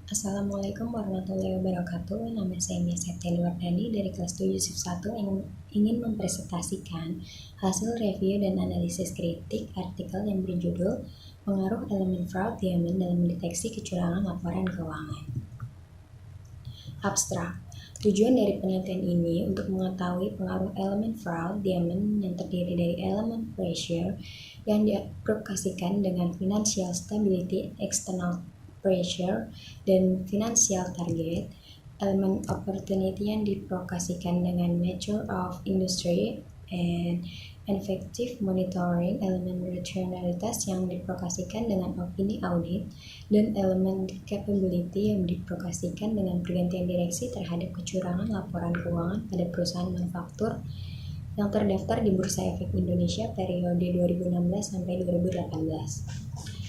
Assalamualaikum warahmatullahi wabarakatuh. Nama saya Mia Septiani Wardani dari kelas 7 SIP 1 yang ingin mempresentasikan hasil review dan analisis kritik artikel yang berjudul Pengaruh Elemen Fraud Diamond dalam Mendeteksi Kecurangan Laporan Keuangan. Abstrak. Tujuan dari penelitian ini untuk mengetahui pengaruh elemen fraud diamond yang terdiri dari elemen pressure yang diaplikasikan dengan financial stability, external pressure, dan financial target, elemen opportunity yang diaplikasikan dengan nature of industry, and effective monitoring, elemen rationalitas yang diaplikasikan dengan opini audit, dan elemen capability yang diaplikasikan dengan pergantian direksi terhadap kecurangan laporan keuangan pada perusahaan manufaktur yang terdaftar di Bursa Efek Indonesia periode 2016 sampai 2018.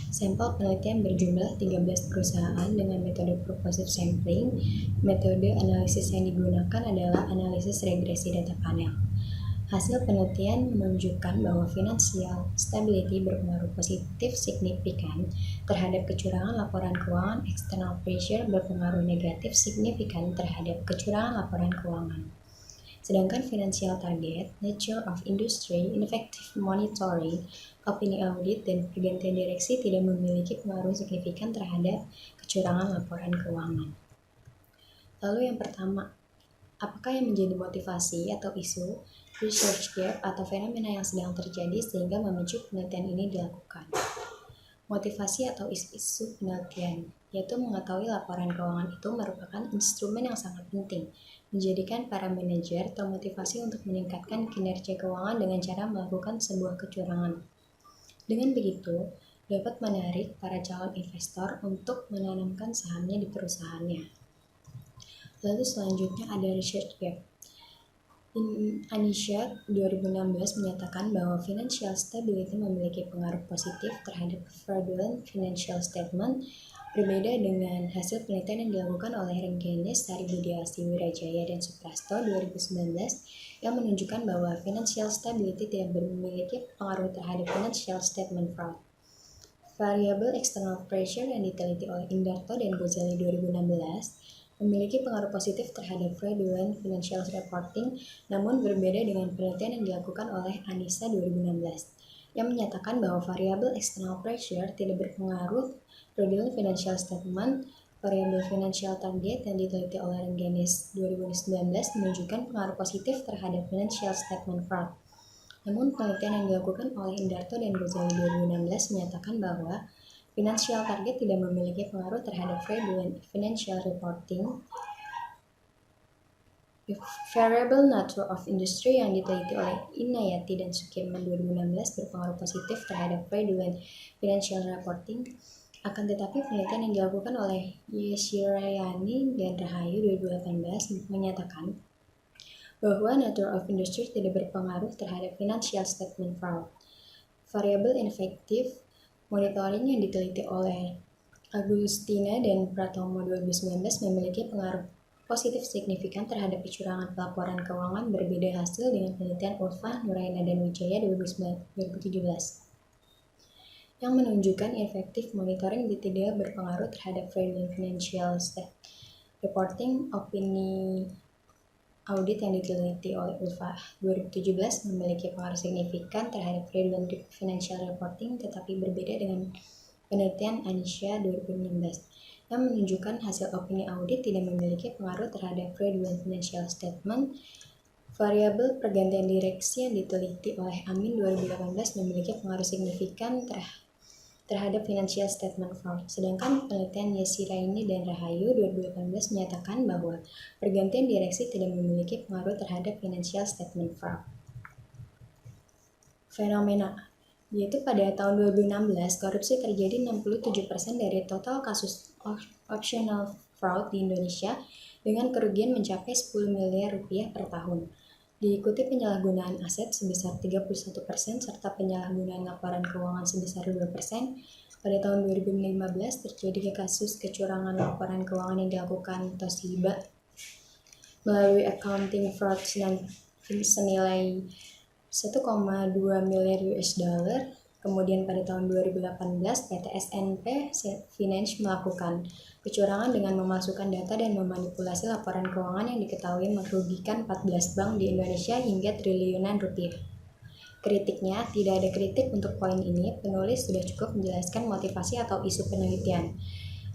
Sampel penelitian berjumlah 13 perusahaan dengan metode purposive sampling. Metode analisis yang digunakan adalah analisis regresi data panel. Hasil penelitian menunjukkan bahwa financial stability berpengaruh positif signifikan terhadap kecurangan laporan keuangan, external pressure berpengaruh negatif signifikan terhadap kecurangan laporan keuangan. Sedangkan financial target, nature of industry, ineffective monitoring, opini audit, dan pergantian direksi tidak memiliki pengaruh signifikan terhadap kecurangan laporan keuangan. Lalu yang pertama, apakah yang menjadi motivasi atau isu research gap atau fenomena yang sedang terjadi sehingga memicu penelitian ini dilakukan? Motivasi atau isu penelitian, yaitu mengetahui laporan keuangan itu merupakan instrumen yang sangat penting, menjadikan para manajer termotivasi untuk meningkatkan kinerja keuangan dengan cara melakukan sebuah kecurangan. Dengan begitu, dapat menarik para calon investor untuk menanamkan sahamnya di perusahaannya. Lalu selanjutnya ada research gap. Anisha 2016 menyatakan bahwa financial stability memiliki pengaruh positif terhadap fraudulent financial statement, berbeda dengan hasil penelitian yang dilakukan oleh Rengganis, Saribudiarsi Wirajaya, dan Suprasto 2019 yang menunjukkan bahwa financial stability tidak memiliki pengaruh terhadap financial statement fraud. Variabel external pressure yang diteliti oleh Indarto dan Gozali 2016 memiliki pengaruh positif terhadap fraudulent financial reporting, namun berbeda dengan penelitian yang dilakukan oleh Anissa 2016, yang menyatakan bahwa variabel external pressure tidak berpengaruh fraudulent financial statement. Variabel financial target yang diteliti oleh Rengganis 2019 menunjukkan pengaruh positif terhadap financial statement fraud. Namun penelitian yang dilakukan oleh Indarto dan Gozali 2016 menyatakan bahwa financial target tidak memiliki pengaruh terhadap fraudulent financial reporting. The variable nature of industry yang diteliti oleh Inayati dan Sukirman 2016 berpengaruh positif terhadap fraudulent financial reporting. Akan tetapi penelitian yang dilakukan oleh Yeshirayani dan Rahayu 2018 menyatakan bahwa nature of industry tidak berpengaruh terhadap financial statement fraud. Variabel ineffective monitoring yang diteliti oleh Agustina dan Pratomo 2019 memiliki pengaruh positif signifikan terhadap kecurangan pelaporan keuangan, berbeda hasil dengan penelitian Ulfa, Nuraina, dan Wijaya 2017 yang menunjukkan efektif monitoring tidak berpengaruh terhadap fraudulent financial reporting. Opini audit yang diteliti oleh Ulfa 2017 memiliki pengaruh signifikan terhadap fraudulent financial reporting, tetapi berbeda dengan penelitian Anisha 2016 yang menunjukkan hasil opini audit tidak memiliki pengaruh terhadap fraudulent financial statement. Variabel pergantian direksi yang diteliti oleh Amin 2018 memiliki pengaruh signifikan terhadap financial statement fraud. Sedangkan penelitian Yeshiraini dan Rahayu 2018 menyatakan bahwa pergantian direksi tidak memiliki pengaruh terhadap financial statement fraud. Fenomena, yaitu pada tahun 2016 korupsi terjadi 67% dari total kasus optional fraud di Indonesia dengan kerugian mencapai 10 miliar rupiah per tahun. Diikuti penyalahgunaan aset sebesar 31% serta penyalahgunaan laporan keuangan sebesar 2%. Pada tahun 2015 terjadi kasus kecurangan laporan keuangan yang dilakukan Toshiba melalui accounting fraud senilai 1,2 miliar US dollar Kemudian pada tahun 2018, PT SNP Finance melakukan kecurangan dengan memalsukan data dan memanipulasi laporan keuangan yang diketahui merugikan 14 bank di Indonesia hingga triliunan rupiah. Kritiknya, tidak ada kritik untuk poin ini, penulis sudah cukup menjelaskan motivasi atau isu penelitian,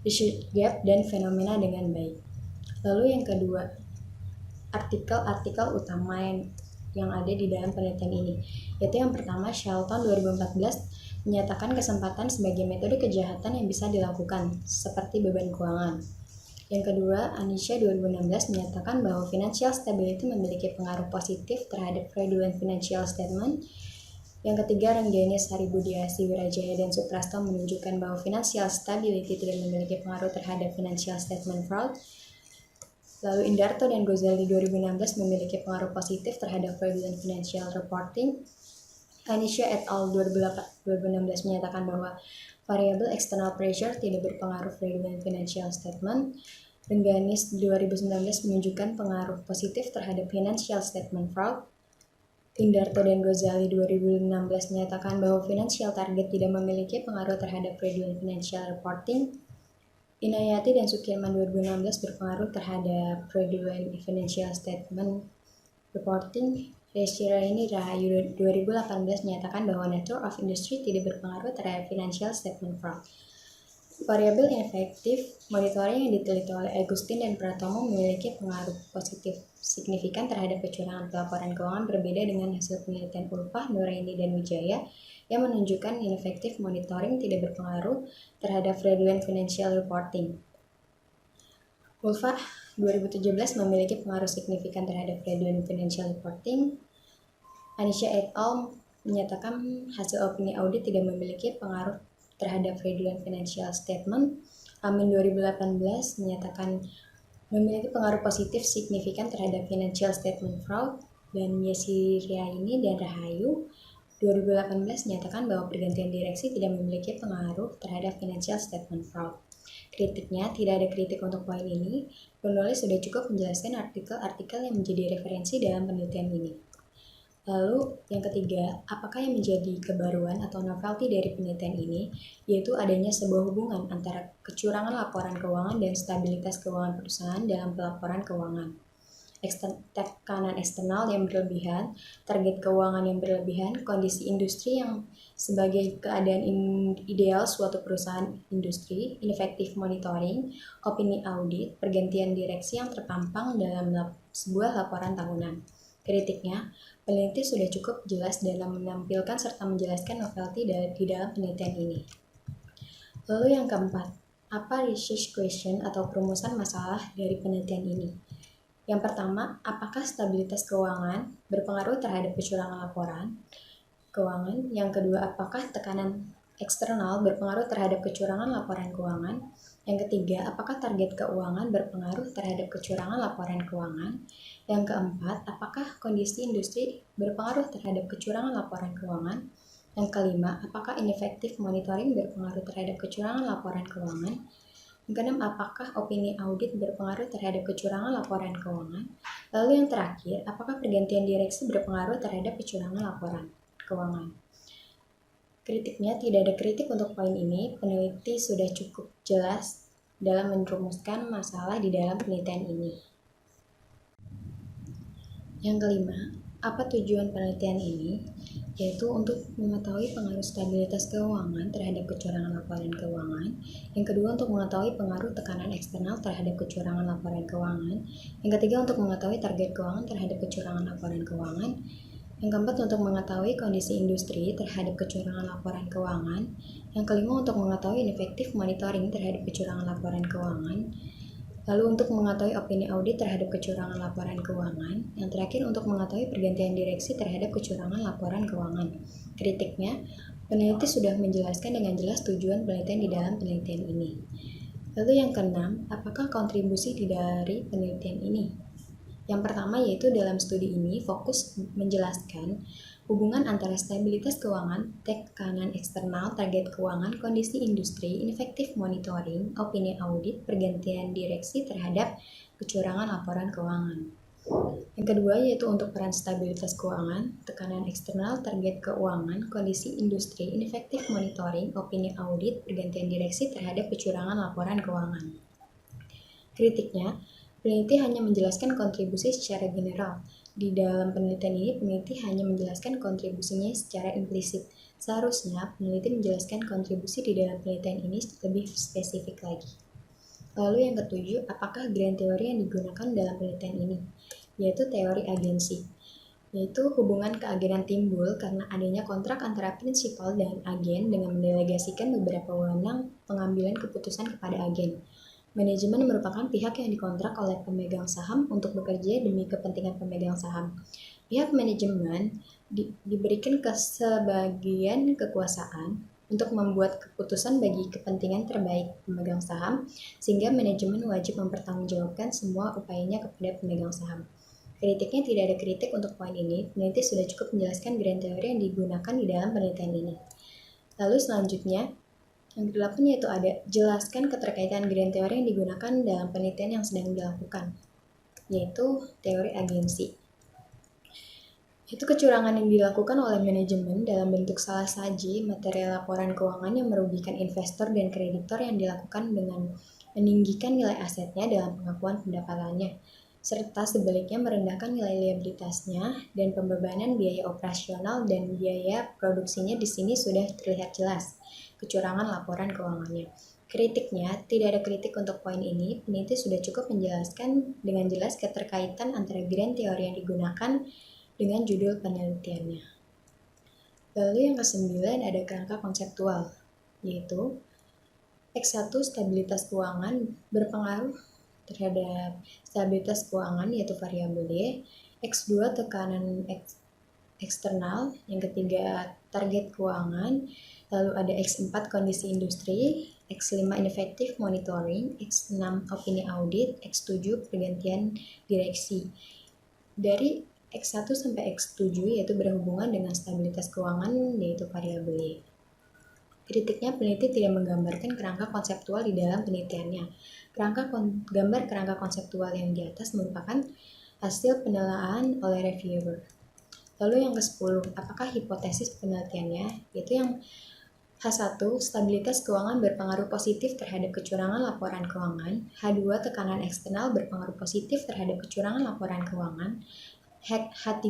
isu gap, dan fenomena dengan baik. Lalu yang kedua, artikel-artikel utama yang ada di dalam penelitian ini, yaitu yang pertama, Shelton 2014 menyatakan kesempatan sebagai metode kejahatan yang bisa dilakukan, seperti beban keuangan. Yang kedua, Anisha 2016 menyatakan bahwa financial stability memiliki pengaruh positif terhadap fraudulent financial statement. Yang ketiga, Renggani Saribudiasi Wirajaya dan Suprasto menunjukkan bahwa financial stability tidak memiliki pengaruh terhadap financial statement fraud. Lalu Indarto dan Gozali 2016 memiliki pengaruh positif terhadap fraudulent financial reporting. Anisha et al. 2016 menyatakan bahwa variabel external pressure tidak berpengaruh fraudulent financial statement. Rengganis 2019 menunjukkan pengaruh positif terhadap financial statement fraud. Indarto dan Gozali 2016 menyatakan bahwa financial target tidak memiliki pengaruh terhadap fraudulent financial reporting. Inayati dan Sukirman 2016 berpengaruh terhadap fraudulent financial statement reporting. Reshiraini Rahayu 2018 menyatakan bahwa nature of industry tidak berpengaruh terhadap financial statement fraud. Variabel inefektif monitoring yang diteliti oleh Agustin dan Pratomo memiliki pengaruh positif signifikan terhadap kecurangan pelaporan keuangan, berbeda dengan hasil penelitian Ulfah, Nuraini, dan Wijaya yang menunjukkan inefektif monitoring tidak berpengaruh terhadap fraudulent financial reporting. Ulfah 2017 memiliki pengaruh signifikan terhadap fraudulent financial reporting. Anisha et al. Menyatakan hasil opini audit tidak memiliki pengaruh terhadap fraudulent financial statement. Amin 2018 menyatakan memiliki pengaruh positif signifikan terhadap financial statement fraud. Dan Yesiriaini dan Rahayu 2018 menyatakan bahwa pergantian direksi tidak memiliki pengaruh terhadap financial statement fraud. Kritiknya, tidak ada kritik untuk poin ini. Penulis sudah cukup menjelaskan artikel-artikel yang menjadi referensi dalam penelitian ini. Lalu, yang ketiga, apakah yang menjadi kebaruan atau novelty dari penelitian ini, yaitu adanya sebuah hubungan antara kecurangan laporan keuangan dan stabilitas keuangan perusahaan dalam pelaporan keuangan. Tekanan eksternal yang berlebihan, target keuangan yang berlebihan, kondisi industri yang sebagai keadaan ideal suatu perusahaan industri, inefektif monitoring, opini audit, pergantian direksi yang terpampang dalam sebuah laporan tahunan. Kritiknya, peneliti sudah cukup jelas dalam menampilkan serta menjelaskan novelty di dalam penelitian ini. Lalu yang keempat, apa research question atau perumusan masalah dari penelitian ini? Yang pertama, apakah stabilitas keuangan berpengaruh terhadap kecurangan laporan keuangan? Yang kedua, apakah tekanan eksternal berpengaruh terhadap kecurangan laporan keuangan? Yang ketiga, apakah target keuangan berpengaruh terhadap kecurangan laporan keuangan? Yang keempat, apakah kondisi industri berpengaruh terhadap kecurangan laporan keuangan? Yang kelima, apakah inefektif monitoring berpengaruh terhadap kecurangan laporan keuangan? Yang keenam, apakah opini audit berpengaruh terhadap kecurangan laporan keuangan? Lalu yang terakhir, apakah pergantian direksi berpengaruh terhadap kecurangan laporan keuangan? Kritiknya, tidak ada kritik untuk poin ini. Peneliti sudah cukup jelas dalam merumuskan masalah di dalam penelitian ini. Yang kelima, apa tujuan penelitian ini? Yaitu untuk mengetahui pengaruh stabilitas keuangan terhadap kecurangan laporan keuangan. Yang kedua, untuk mengetahui pengaruh tekanan eksternal terhadap kecurangan laporan keuangan. Yang ketiga, untuk mengetahui target keuangan terhadap kecurangan laporan keuangan. Yang keempat, untuk mengetahui kondisi industri terhadap kecurangan laporan keuangan. Yang kelima, untuk mengetahui inefektif monitoring terhadap kecurangan laporan keuangan. Lalu untuk mengetahui opini audit terhadap kecurangan laporan keuangan. Yang terakhir, untuk mengetahui pergantian direksi terhadap kecurangan laporan keuangan. Kritiknya, peneliti sudah menjelaskan dengan jelas tujuan penelitian di dalam penelitian ini. Lalu yang keenam, apakah kontribusi dari penelitian ini? Yang pertama yaitu dalam studi ini fokus menjelaskan hubungan antara stabilitas keuangan, tekanan eksternal, target keuangan, kondisi industri, inefektif monitoring, opini audit, pergantian direksi terhadap kecurangan laporan keuangan. Yang kedua yaitu untuk peran stabilitas keuangan, tekanan eksternal, target keuangan, kondisi industri, inefektif monitoring, opini audit, pergantian direksi terhadap kecurangan laporan keuangan. Kritiknya, peneliti hanya menjelaskan kontribusi secara general. Di dalam penelitian ini, peneliti hanya menjelaskan kontribusinya secara implisit. Seharusnya, peneliti menjelaskan kontribusi di dalam penelitian ini lebih spesifik lagi. Lalu yang ketujuh, apakah grand teori yang digunakan dalam penelitian ini? Yaitu teori agensi, yaitu hubungan keagenan timbul karena adanya kontrak antara prinsipal dan agen dengan mendelegasikan beberapa wewenang pengambilan keputusan kepada agen. Manajemen merupakan pihak yang dikontrak oleh pemegang saham untuk bekerja demi kepentingan pemegang saham. Pihak manajemen diberikan sebagian kekuasaan untuk membuat keputusan bagi kepentingan terbaik pemegang saham, sehingga manajemen wajib mempertanggungjawabkan semua upayanya kepada pemegang saham. Kritiknya tidak ada kritik untuk poin ini, peneliti sudah cukup menjelaskan grand teori yang digunakan di dalam penelitian ini. Lalu selanjutnya, yang ke-8 yaitu ada jelaskan keterkaitan grand teori yang digunakan dalam penelitian yang sedang dilakukan, yaitu teori agensi. Itu kecurangan yang dilakukan oleh manajemen dalam bentuk salah saji material laporan keuangan yang merugikan investor dan kreditor yang dilakukan dengan meninggikan nilai asetnya dalam pengakuan pendapatannya, serta sebaliknya merendahkan nilai liabilitasnya dan pembebanan biaya operasional dan biaya produksinya. Di sini sudah terlihat jelas kecurangan laporan keuangannya. Kritiknya, tidak ada kritik untuk poin ini, peneliti sudah cukup menjelaskan dengan jelas keterkaitan antara grand teori yang digunakan dengan judul penelitiannya. Lalu yang ke-9 ada kerangka konseptual, yaitu X1 stabilitas keuangan berpengaruh terhadap stabilitas keuangan yaitu variabel Y, X2 tekanan eksternal, yang ketiga target keuangan, lalu ada X4 kondisi industri, X5 ineffective monitoring, X6 opini audit, X7 pergantian direksi. Dari X1 sampai X7 yaitu berhubungan dengan stabilitas keuangan yaitu variabel Y. Kritiknya, peneliti tidak menggambarkan kerangka konseptual di dalam penelitiannya. Gambar kerangka konseptual yang di atas merupakan hasil penelaahan oleh reviewer. Lalu yang ke-10, apakah hipotesis penelitiannya? Yaitu yang H1, stabilitas keuangan berpengaruh positif terhadap kecurangan laporan keuangan. H2, tekanan eksternal berpengaruh positif terhadap kecurangan laporan keuangan. H3,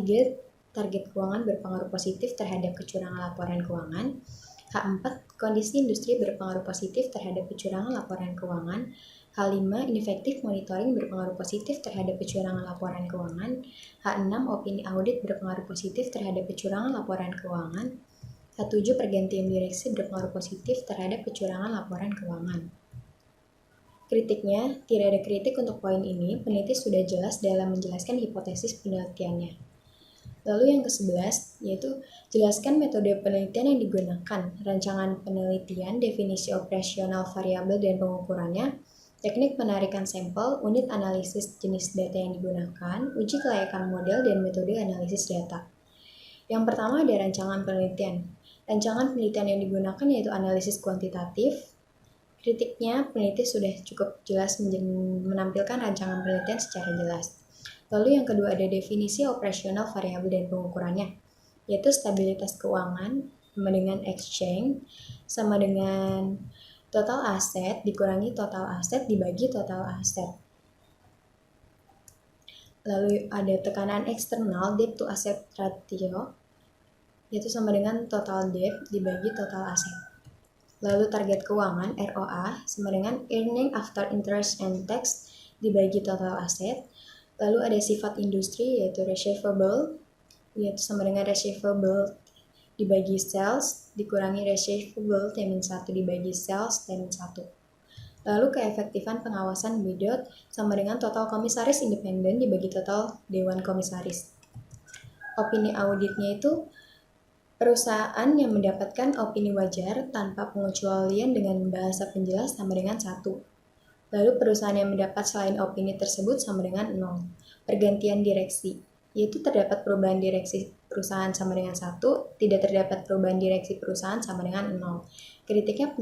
target keuangan berpengaruh positif terhadap kecurangan laporan keuangan. H4, kondisi industri berpengaruh positif terhadap kecurangan laporan keuangan. H5, inefektif monitoring berpengaruh positif terhadap kecurangan laporan keuangan. H6, opini audit berpengaruh positif terhadap kecurangan laporan keuangan. H7, pergantian direksi berpengaruh positif terhadap kecurangan laporan keuangan. Kritiknya, tidak ada kritik untuk poin ini, peneliti sudah jelas dalam menjelaskan hipotesis penelitiannya. Lalu yang ke-11, yaitu jelaskan metode penelitian yang digunakan, rancangan penelitian, definisi operasional variabel dan pengukurannya, teknik penarikan sampel, unit analisis jenis data yang digunakan, uji kelayakan model, dan metode analisis data. Yang pertama ada rancangan penelitian. Rancangan penelitian yang digunakan yaitu analisis kuantitatif. Kritiknya, peneliti sudah cukup jelas menampilkan rancangan penelitian secara jelas. Lalu yang kedua ada definisi operasional variabel dan pengukurannya, yaitu stabilitas keuangan sama dengan exchange sama dengan total aset dikurangi total aset dibagi total aset. Lalu ada tekanan eksternal debt to asset ratio, yaitu sama dengan total debt dibagi total aset. Lalu target keuangan ROA sama dengan earning after interest and tax dibagi total aset. Lalu ada sifat industri yaitu receivable, yaitu sama dengan receivable dibagi sales dikurangi receivable T-1 dibagi sales T-1. Lalu keefektifan pengawasan BDOT sama dengan total komisaris independen dibagi total dewan komisaris. Opini auditnya itu perusahaan yang mendapatkan opini wajar tanpa pengecualian dengan bahasa penjelas sama dengan 1. Lalu perusahaan yang mendapat selain opini tersebut sama dengan 0. Pergantian direksi, yaitu terdapat perubahan direksi perusahaan sama dengan 1, tidak terdapat perubahan direksi perusahaan sama dengan 0. Kritiknya,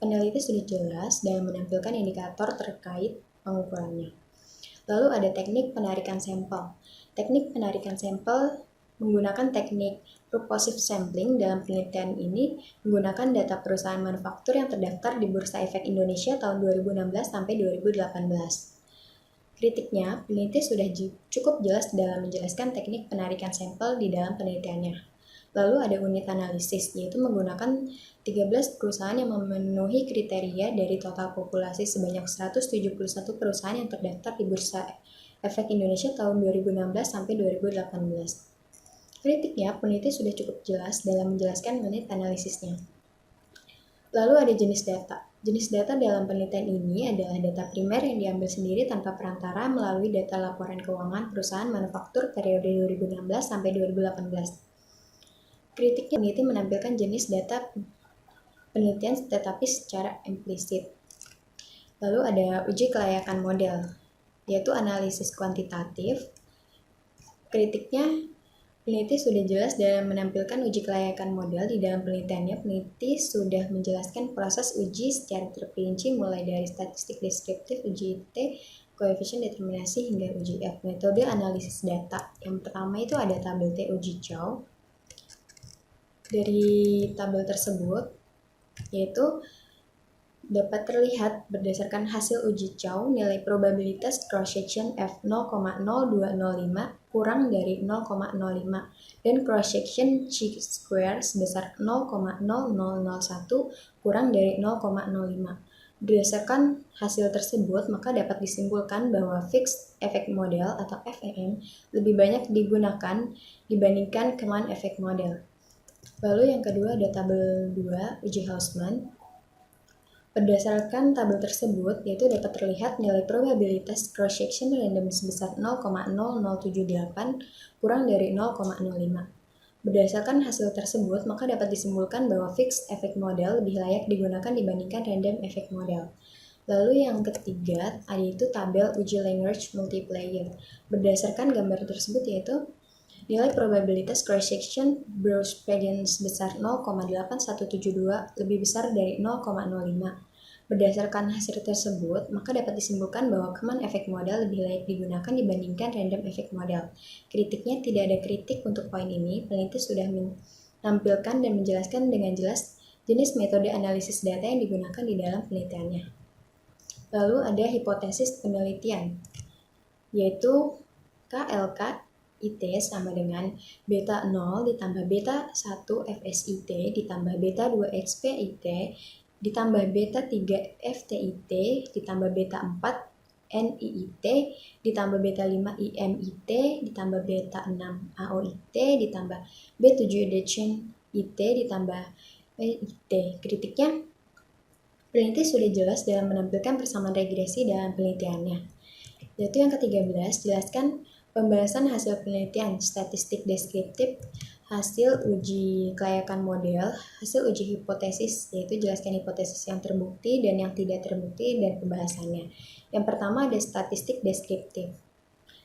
peneliti sudah jelas dalam menampilkan indikator terkait pengukurannya. Lalu ada teknik penarikan sampel. Teknik penarikan sampel menggunakan teknik purposive sampling. Dalam penelitian ini menggunakan data perusahaan manufaktur yang terdaftar di Bursa Efek Indonesia tahun 2016 sampai 2018. Kritiknya, peneliti sudah cukup jelas dalam menjelaskan teknik penarikan sampel di dalam penelitiannya. Lalu ada unit analisis, yaitu menggunakan 13 perusahaan yang memenuhi kriteria dari total populasi sebanyak 171 perusahaan yang terdaftar di Bursa Efek Indonesia tahun 2016 sampai 2018. Kritiknya, peneliti sudah cukup jelas dalam menjelaskan unit analisisnya. Lalu ada jenis data. Jenis data dalam penelitian ini adalah data primer yang diambil sendiri tanpa perantara melalui data laporan keuangan perusahaan manufaktur periode 2016 sampai 2018. Kritiknya, peneliti menampilkan jenis data penelitian tetapi secara implisit. Lalu ada uji kelayakan model, yaitu analisis kuantitatif. Kritiknya, peneliti sudah jelas dalam menampilkan uji kelayakan model. Di dalam penelitiannya, peneliti sudah menjelaskan proses uji secara terperinci mulai dari statistik deskriptif, uji T, koefisien determinasi, hingga uji F. Metode analisis data. Yang pertama itu ada tabel T uji Chow. Dari tabel tersebut, yaitu dapat terlihat berdasarkan hasil uji Chow, nilai probabilitas cross-section F 0,0205 kurang dari 0,05 dan cross-section chi-square sebesar 0,0001 kurang dari 0,05. Berdasarkan hasil tersebut, maka dapat disimpulkan bahwa fixed effect model atau FEM lebih banyak digunakan dibandingkan common effect model. Lalu yang kedua ada tabel 2 uji Hausman. Berdasarkan tabel tersebut, yaitu dapat terlihat nilai probabilitas cross-section random sebesar 0,0078 kurang dari 0,05. Berdasarkan hasil tersebut, maka dapat disimpulkan bahwa fixed effect model lebih layak digunakan dibandingkan random effect model. Lalu yang ketiga, yaitu tabel uji Lagrange multiplier. Berdasarkan gambar tersebut, yaitu nilai probabilitas cross-section Gauss-Pagans sebesar 0,8172 lebih besar dari 0,05. Berdasarkan hasil tersebut, maka dapat disimpulkan bahwa common effect model lebih layak digunakan dibandingkan random effect model. Kritiknya, tidak ada kritik untuk poin ini. Peneliti sudah menampilkan dan menjelaskan dengan jelas jenis metode analisis data yang digunakan di dalam penelitiannya. Lalu ada hipotesis penelitian, yaitu KLK IT sama dengan beta 0 ditambah beta 1 FSIT ditambah beta 2 XPIT ditambah beta 3 FTIT ditambah beta 4 NIIT ditambah beta 5 IMIT ditambah beta 6 AOIT ditambah B7 Dechen IT ditambah IT. Kritiknya, peneliti sudah jelas dalam menampilkan persamaan regresi dalam penelitiannya. Yaitu yang ke-13, jelaskan pembahasan hasil penelitian, statistik deskriptif, hasil uji kelayakan model, hasil uji hipotesis, yaitu jelaskan hipotesis yang terbukti dan yang tidak terbukti dan pembahasannya. Yang pertama ada statistik deskriptif.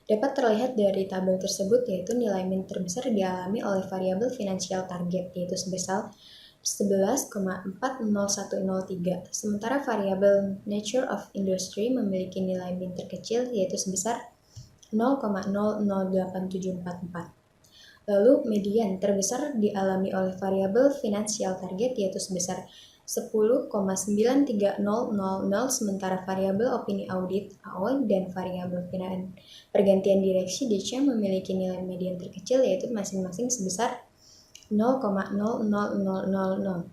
Dapat terlihat dari tabel tersebut, yaitu nilai min terbesar dialami oleh variabel finansial target, yaitu sebesar 11,40103. Sementara variabel nature of industry memiliki nilai min terkecil, yaitu sebesar 0,008744. Lalu median terbesar dialami oleh variabel finansial target, yaitu sebesar 10,93000, sementara variabel opini audit AO dan variabel pergantian direksi DC memiliki nilai median terkecil, yaitu masing-masing sebesar 0,00000.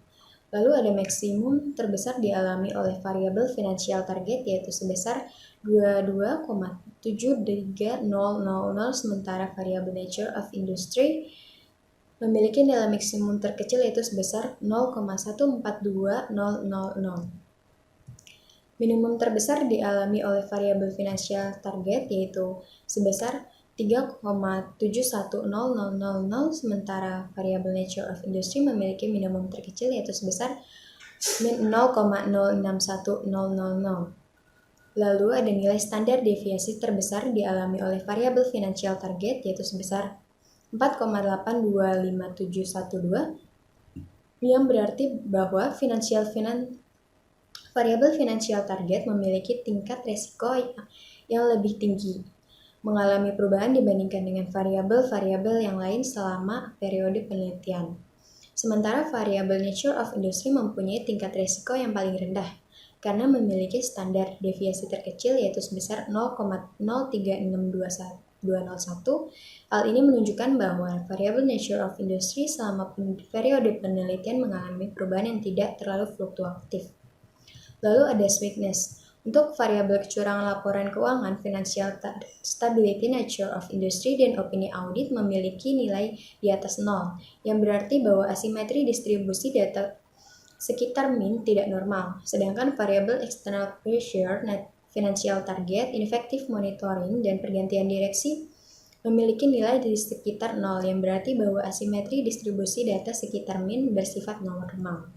Lalu ada maksimum terbesar dialami oleh variabel finansial target, yaitu sebesar 22,73000, sementara variabel nature of industry memiliki nilai maksimum terkecil, yaitu sebesar 0,142000. Minimum terbesar dialami oleh variabel finansial target, yaitu sebesar 3,710000, sementara variabel nature of industry memiliki minimum terkecil, yaitu sebesar 0,061000. Lalu ada nilai standar deviasi terbesar dialami oleh variabel financial target, yaitu sebesar 4,825712, yang berarti bahwa variabel financial target memiliki tingkat resiko yang lebih tinggi, mengalami perubahan dibandingkan dengan variabel-variabel yang lain selama periode penelitian. Sementara variabel nature of industry mempunyai tingkat risiko yang paling rendah, karena memiliki standar deviasi terkecil yaitu sebesar 0,036201. Hal ini menunjukkan bahwa variabel nature of industry selama periode penelitian mengalami perubahan yang tidak terlalu fluktuatif. Lalu ada sweetness. Untuk variabel kecurangan laporan keuangan, financial stability, nature of industry, dan opini audit memiliki nilai di atas 0, yang berarti bahwa asimetri distribusi data sekitar mean tidak normal. Sedangkan variabel external pressure, financial target, ineffective monitoring, dan pergantian direksi memiliki nilai di sekitar 0, yang berarti bahwa asimetri distribusi data sekitar mean bersifat normal.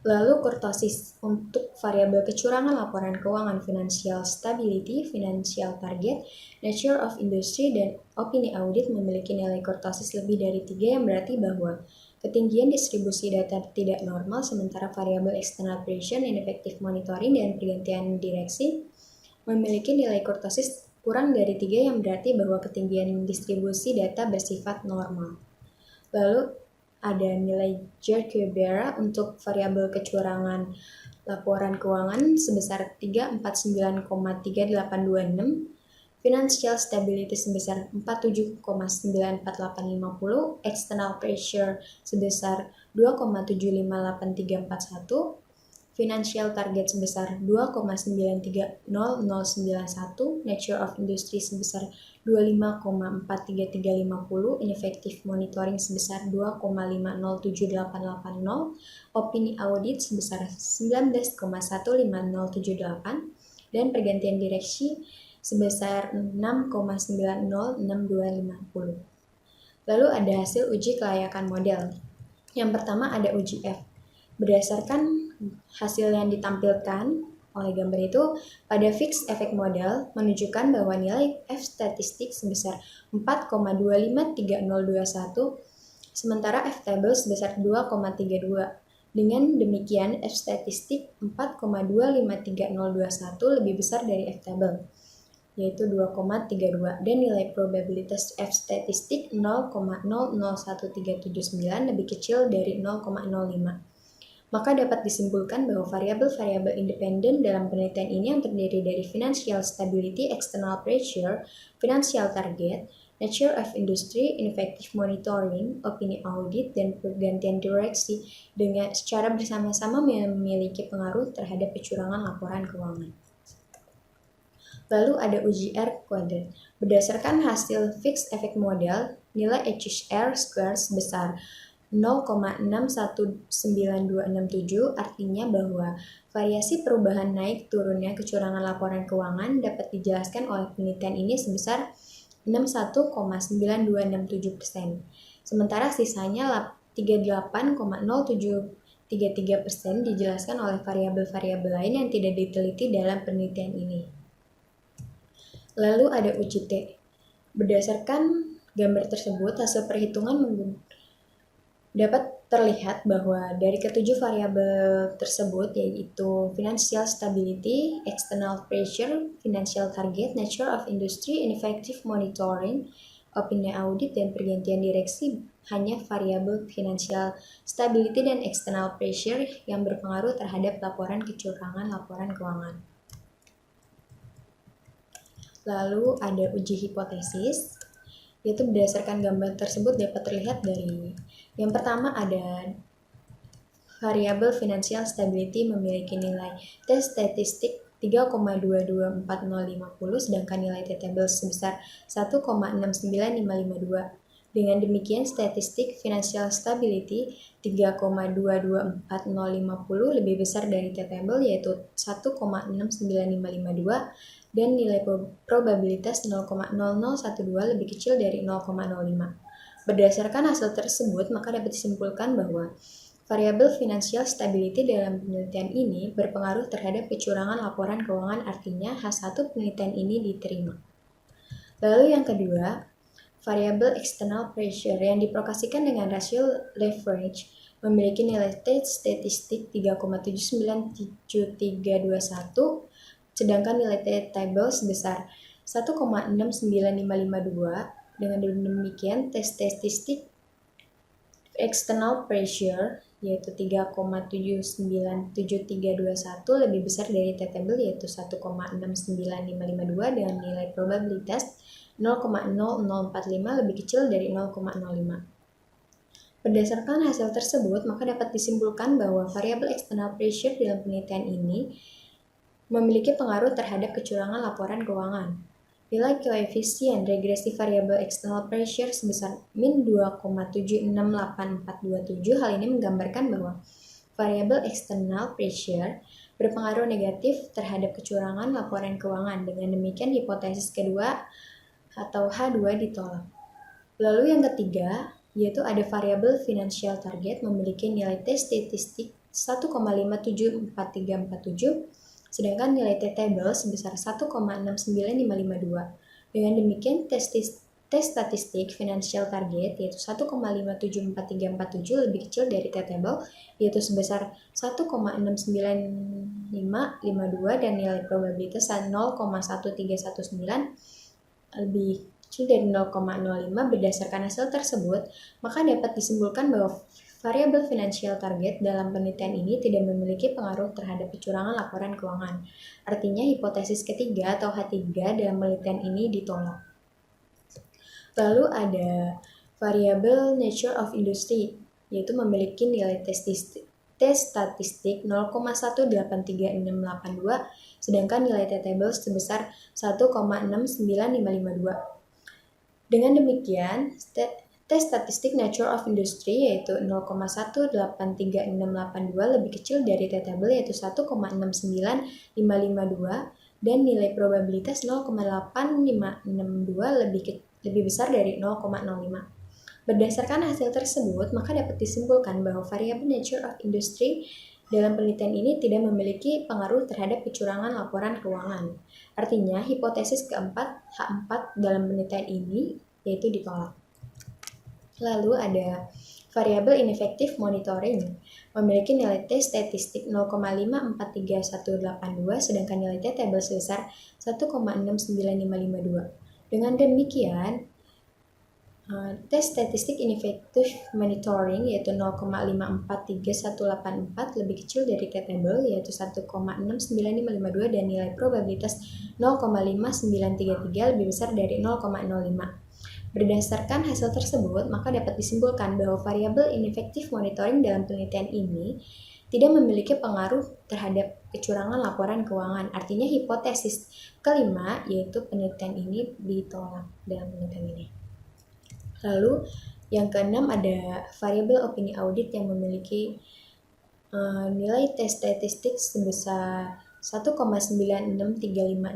Lalu kurtosis. Untuk variabel kecurangan laporan keuangan, financial stability, financial target, nature of industry, dan opini audit memiliki nilai kurtosis lebih dari 3, yang berarti bahwa ketinggian distribusi data tidak normal, sementara variabel external pressure, ineffective monitoring, dan pergantian direksi memiliki nilai kurtosis kurang dari 3, yang berarti bahwa ketinggian distribusi data bersifat normal. Lalu ada nilai Jerkebera untuk variabel kecurangan laporan keuangan sebesar 349,3826, financial stability sebesar 47,94850, external pressure sebesar 2,758341, financial target sebesar 2,930091, nature of industry sebesar 25,43350, ineffective monitoring sebesar 2,507880, opini audit sebesar 19,15078, dan pergantian direksi sebesar 6,906250. Lalu ada hasil uji kelayakan model. Yang pertama ada uji F. Berdasarkan hasil yang ditampilkan oleh gambar itu, pada fixed effect model menunjukkan bahwa nilai F statistik sebesar 4,253021, sementara F table sebesar 2,32. Dengan demikian, F statistik 4,253021 lebih besar dari F table, yaitu 2,32, dan nilai probabilitas F statistik 0,001379 lebih kecil dari 0,05. Maka dapat disimpulkan bahwa variabel-variabel independen dalam penelitian ini yang terdiri dari financial stability, external pressure, financial target, nature of industry, ineffective monitoring, opini audit, dan pergantian direksi dengan secara bersama-sama memiliki pengaruh terhadap kecurangan laporan keuangan. Lalu ada uji R kuadrat. Berdasarkan hasil fixed effect model, nilai HHR square sebesar 0,619267, artinya bahwa variasi perubahan naik turunnya kecurangan laporan keuangan dapat dijelaskan oleh penelitian ini sebesar 61,9267%. Sementara sisanya 38,0733% dijelaskan oleh variabel-variabel lain yang tidak diteliti dalam penelitian ini. Lalu ada uji T. Berdasarkan gambar tersebut, hasil perhitungan dapat terlihat bahwa dari ketujuh variabel tersebut, yaitu financial stability, external pressure, financial target, nature of industry, ineffective monitoring, opini audit, dan pergantian direksi, hanya variabel financial stability dan external pressure yang berpengaruh terhadap laporan kecurangan laporan keuangan. Lalu ada uji hipotesis, yaitu berdasarkan gambar tersebut dapat terlihat dari yang pertama ada variabel financial stability memiliki nilai T statistik 3,224050, sedangkan nilai T table sebesar 1,69552. Dengan demikian, statistik financial stability 3,224050 lebih besar dari T table yaitu 1,69552, dan nilai probabilitas 0,0012 lebih kecil dari 0,05. Berdasarkan hasil tersebut, maka dapat disimpulkan bahwa variabel financial stability dalam penelitian ini berpengaruh terhadap kecurangan laporan keuangan, artinya H1 penelitian ini diterima. Lalu yang kedua, variabel external pressure yang diprogramasikan dengan rasio leverage memiliki nilai T statistik 3,797321, sedangkan nilai T-table sebesar 1,69552. Dengan demikian, tes statistik external pressure yaitu 3,797321 lebih besar dari T-table yaitu 1,69552 dengan nilai probabilitas 0,0045 lebih kecil dari 0,05. Berdasarkan hasil tersebut, maka dapat disimpulkan bahwa variabel external pressure dalam penelitian ini memiliki pengaruh terhadap kecurangan laporan keuangan. Nilai koefisien regresi variabel external pressure sebesar min 2,768427. Hal ini menggambarkan bahwa variabel external pressure berpengaruh negatif terhadap kecurangan laporan keuangan. Dengan demikian, hipotesis kedua atau H2 ditolak. Lalu yang ketiga, yaitu ada variabel financial target memiliki nilai T statistik 1,574347, sedangkan nilai T-table sebesar 1,69552. Dengan demikian, tes statistik financial target yaitu 1,574347 lebih kecil dari T-table yaitu sebesar 1,69552 dan nilai probabilitas 0,1319 lebih kecil dari 0,05. Berdasarkan hasil tersebut, maka dapat disimpulkan bahwa variabel financial target dalam penelitian ini tidak memiliki pengaruh terhadap kecurangan laporan keuangan. Artinya hipotesis ketiga atau H3 dalam penelitian ini ditolak. Lalu ada variabel nature of industry, yaitu memiliki nilai tes statistik 0,183682, sedangkan nilai T-table sebesar 1,69552. Dengan demikian, tes statistik nature of industry yaitu 0,183682 lebih kecil dari T-table yaitu 1,69552 dan nilai probabilitas 0,8562 lebih besar dari 0,05. Berdasarkan hasil tersebut, maka dapat disimpulkan bahwa variabel nature of industry dalam penelitian ini tidak memiliki pengaruh terhadap kecurangan laporan keuangan. Artinya, hipotesis keempat, H4 dalam penelitian ini yaitu ditolak. Lalu ada variabel ineffective monitoring memiliki nilai T statistik 0,543182 sedangkan nilai T-table sebesar 1,69552. Dengan demikian, tes statistik ineffective monitoring yaitu 0,543184 lebih kecil dari T-table yaitu 1,69552 dan nilai probabilitas 0,5933 lebih besar dari 0,05. Berdasarkan hasil tersebut, maka dapat disimpulkan bahwa variabel ineffective monitoring dalam penelitian ini tidak memiliki pengaruh terhadap kecurangan laporan keuangan. Artinya hipotesis kelima yaitu penelitian ini ditolak dalam penelitian ini. Lalu yang keenam ada variabel opini audit yang memiliki nilai tes statistik sebesar 1,963563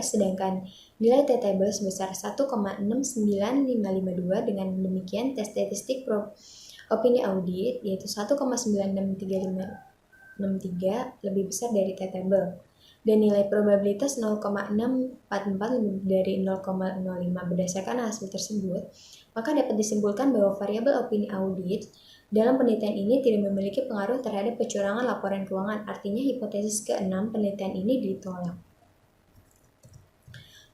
sedangkan nilai T-table sebesar 1,69552. Dengan demikian, tes statistik opini audit yaitu 1,963563 lebih besar dari T-table dan nilai probabilitas 0,644 lebih dari 0,05. Berdasarkan hasil tersebut, maka dapat disimpulkan bahwa variabel opini audit dalam penelitian ini tidak memiliki pengaruh terhadap kecurangan laporan keuangan. Artinya hipotesis ke-6 penelitian ini ditolak.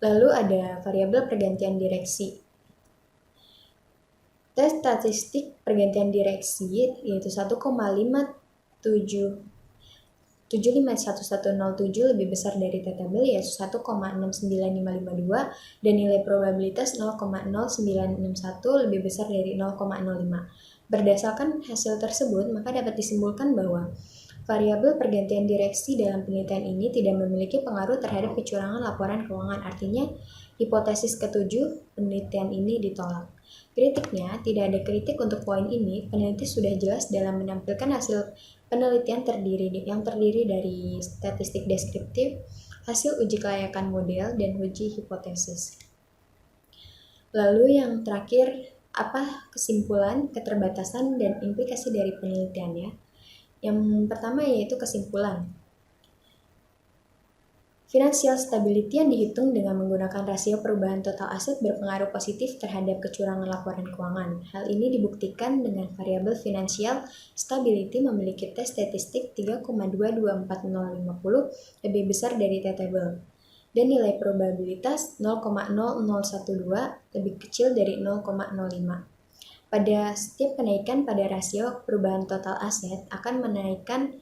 Lalu ada variabel pergantian direksi. Tes statistik pergantian direksi yaitu 1,571107 lebih besar dari T-table yaitu 1,69552 dan nilai probabilitas 0,0961 lebih besar dari 0,05. Berdasarkan hasil tersebut, maka dapat disimpulkan bahwa variabel pergantian direksi dalam penelitian ini tidak memiliki pengaruh terhadap kecurangan laporan keuangan. Artinya, hipotesis ke-7 penelitian ini ditolak. Kritiknya, tidak ada kritik untuk poin ini. Peneliti sudah jelas dalam menampilkan hasil penelitian yang terdiri dari statistik deskriptif, hasil uji kelayakan model, dan uji hipotesis. Lalu yang terakhir, apa kesimpulan, keterbatasan, dan implikasi dari penelitiannya? Yang pertama yaitu kesimpulan. Financial stability yang dihitung dengan menggunakan rasio perubahan total aset berpengaruh positif terhadap kecurangan laporan keuangan. Hal ini dibuktikan dengan variabel financial stability memiliki tes statistik 3,224050 lebih besar dari T-table, dan nilai probabilitas 0,0012 lebih kecil dari 0,05. Pada setiap kenaikan pada rasio perubahan total aset akan menaikkan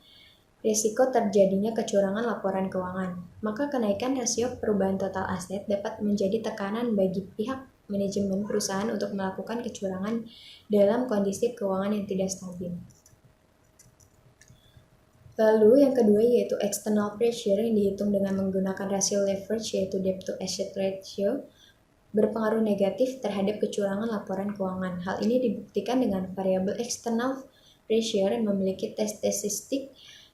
risiko terjadinya kecurangan laporan keuangan, maka kenaikan rasio perubahan total aset dapat menjadi tekanan bagi pihak manajemen perusahaan untuk melakukan kecurangan dalam kondisi keuangan yang tidak stabil. Lalu yang kedua yaitu external pressure yang dihitung dengan menggunakan rasio leverage yaitu debt to asset ratio berpengaruh negatif terhadap kecurangan laporan keuangan. Hal ini dibuktikan dengan variabel external pressure yang memiliki tes statistik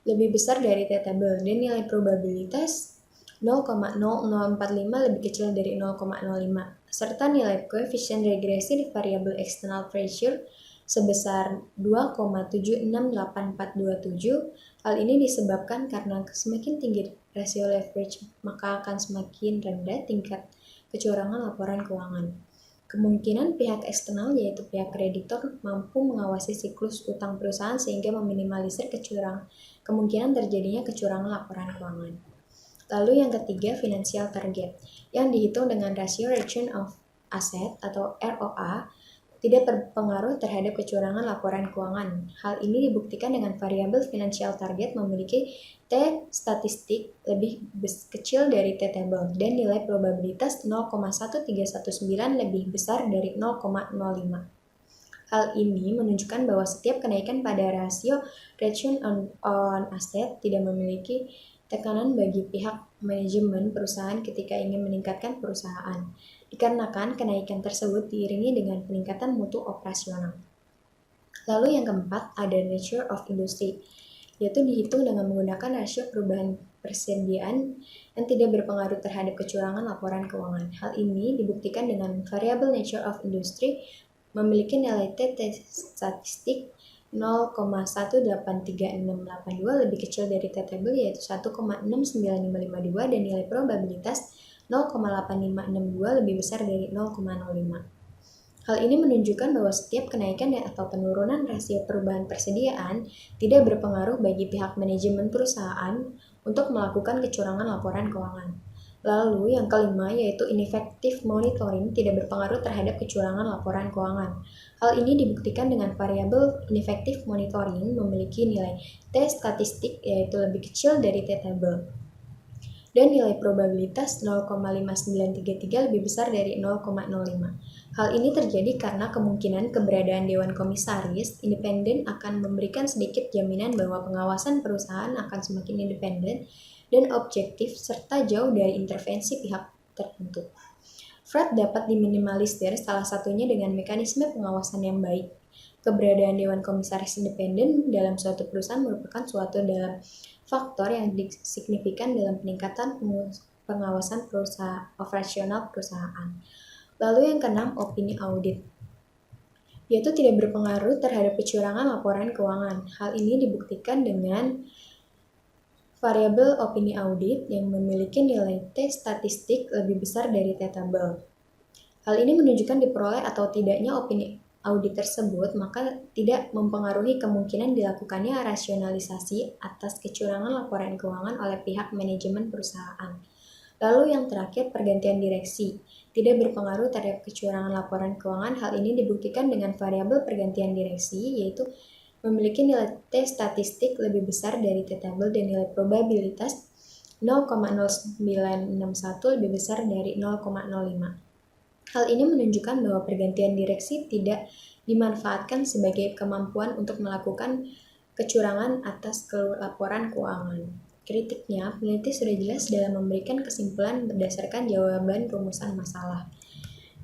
lebih besar dari T-table dan nilai probabilitas 0,0045 lebih kecil dari 0,05 serta nilai koefisien regresi di variabel external pressure sebesar 2,768427. Hal ini disebabkan karena semakin tinggi rasio leverage maka akan semakin rendah tingkat kecurangan laporan keuangan. Kemungkinan pihak eksternal yaitu pihak kreditor mampu mengawasi siklus utang perusahaan sehingga meminimalisir kemungkinan terjadinya kecurangan laporan keuangan. Lalu yang ketiga, financial target yang dihitung dengan rasio return of asset atau ROA tidak berpengaruh terhadap kecurangan laporan keuangan. Hal ini dibuktikan dengan variabel financial target memiliki T statistik lebih kecil dari T-table dan nilai probabilitas 0,1319 lebih besar dari 0,05. Hal ini menunjukkan bahwa setiap kenaikan pada rasio return on asset tidak memiliki tekanan bagi pihak manajemen perusahaan ketika ingin meningkatkan perusahaan, dikarenakan kenaikan tersebut diiringi dengan peningkatan mutu operasional. Lalu yang keempat ada nature of industry, yaitu dihitung dengan menggunakan rasio perubahan persediaan yang tidak berpengaruh terhadap kecurangan laporan keuangan. Hal ini dibuktikan dengan variabel nature of industry memiliki nilai T statistik 0,183682 lebih kecil dari T-table yaitu 1,69552 dan nilai probabilitas 0,8562 lebih besar dari 0,05. Hal ini menunjukkan bahwa setiap kenaikan atau penurunan rasio perubahan persediaan tidak berpengaruh bagi pihak manajemen perusahaan untuk melakukan kecurangan laporan keuangan. Lalu yang kelima yaitu ineffective monitoring tidak berpengaruh terhadap kecurangan laporan keuangan. Hal ini dibuktikan dengan variabel ineffective monitoring memiliki nilai T statistik yaitu lebih kecil dari T-table dan nilai probabilitas 0,5933 lebih besar dari 0,05. Hal ini terjadi karena kemungkinan keberadaan Dewan Komisaris independen akan memberikan sedikit jaminan bahwa pengawasan perusahaan akan semakin independen dan objektif serta jauh dari intervensi pihak tertentu. Fraud dapat diminimalisir salah satunya dengan mekanisme pengawasan yang baik. Keberadaan Dewan Komisaris independen dalam suatu perusahaan merupakan suatu dalam faktor yang signifikan dalam peningkatan pengawasan operasional perusahaan. Lalu yang keenam, opini audit, yaitu tidak berpengaruh terhadap kecurangan laporan keuangan. Hal ini dibuktikan dengan variabel opini audit yang memiliki nilai T statistik lebih besar dari T-table. Hal ini menunjukkan diperoleh atau tidaknya opini audit tersebut, maka tidak mempengaruhi kemungkinan dilakukannya rasionalisasi atas kecurangan laporan keuangan oleh pihak manajemen perusahaan. Lalu yang terakhir, pergantian direksi tidak berpengaruh terhadap kecurangan laporan keuangan. Hal ini dibuktikan dengan variabel pergantian direksi, yaitu memiliki nilai T statistik lebih besar dari T-table dan nilai probabilitas 0,0961 lebih besar dari 0,05. Hal ini menunjukkan bahwa pergantian direksi tidak dimanfaatkan sebagai kemampuan untuk melakukan kecurangan atas laporan keuangan. Kritiknya, peneliti sudah jelas dalam memberikan kesimpulan berdasarkan jawaban rumusan masalah,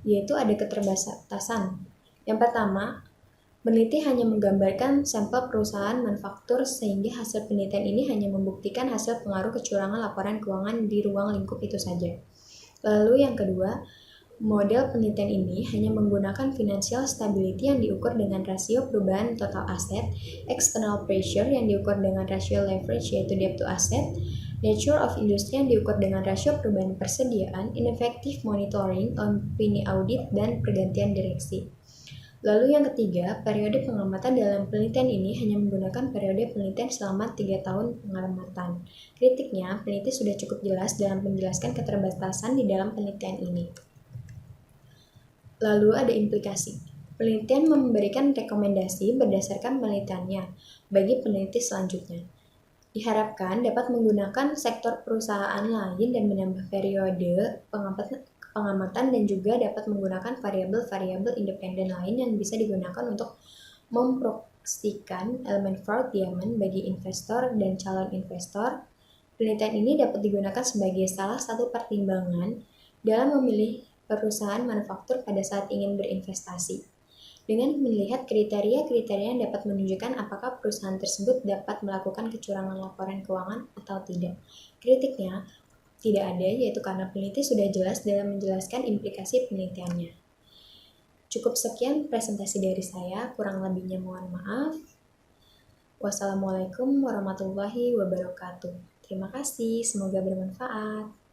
yaitu ada keterbatasan. Yang pertama, peneliti hanya menggambarkan sampel perusahaan manufaktur sehingga hasil penelitian ini hanya membuktikan hasil pengaruh kecurangan laporan keuangan di ruang lingkup itu saja. Lalu yang kedua, model penelitian ini hanya menggunakan financial stability yang diukur dengan rasio perubahan total aset, external pressure yang diukur dengan rasio leverage yaitu debt to asset, Nature of industry yang diukur dengan rasio perubahan persediaan, ineffective monitoring, opini audit, dan pergantian direksi. Lalu yang ketiga, periode pengamatan dalam penelitian ini hanya menggunakan periode penelitian selama 3 tahun pengamatan. Kritiknya, peneliti sudah cukup jelas dalam menjelaskan keterbatasan di dalam penelitian ini. Lalu ada implikasi. Penelitian memberikan rekomendasi berdasarkan penelitiannya bagi peneliti selanjutnya. Diharapkan dapat menggunakan sektor perusahaan lain dan menambah periode pengamatan dan juga dapat menggunakan variabel-variabel independen lain yang bisa digunakan untuk memproyeksikan elemen fraud diamond bagi investor dan calon investor. Penelitian ini dapat digunakan sebagai salah satu pertimbangan dalam memilih perusahaan manufaktur pada saat ingin berinvestasi. Dengan melihat kriteria-kriteria yang dapat menunjukkan apakah perusahaan tersebut dapat melakukan kecurangan laporan keuangan atau tidak. Kritiknya, tidak ada, yaitu karena peneliti sudah jelas dalam menjelaskan implikasi penelitiannya. Cukup sekian presentasi dari saya, kurang lebihnya mohon maaf. Wassalamualaikum warahmatullahi wabarakatuh. Terima kasih, semoga bermanfaat.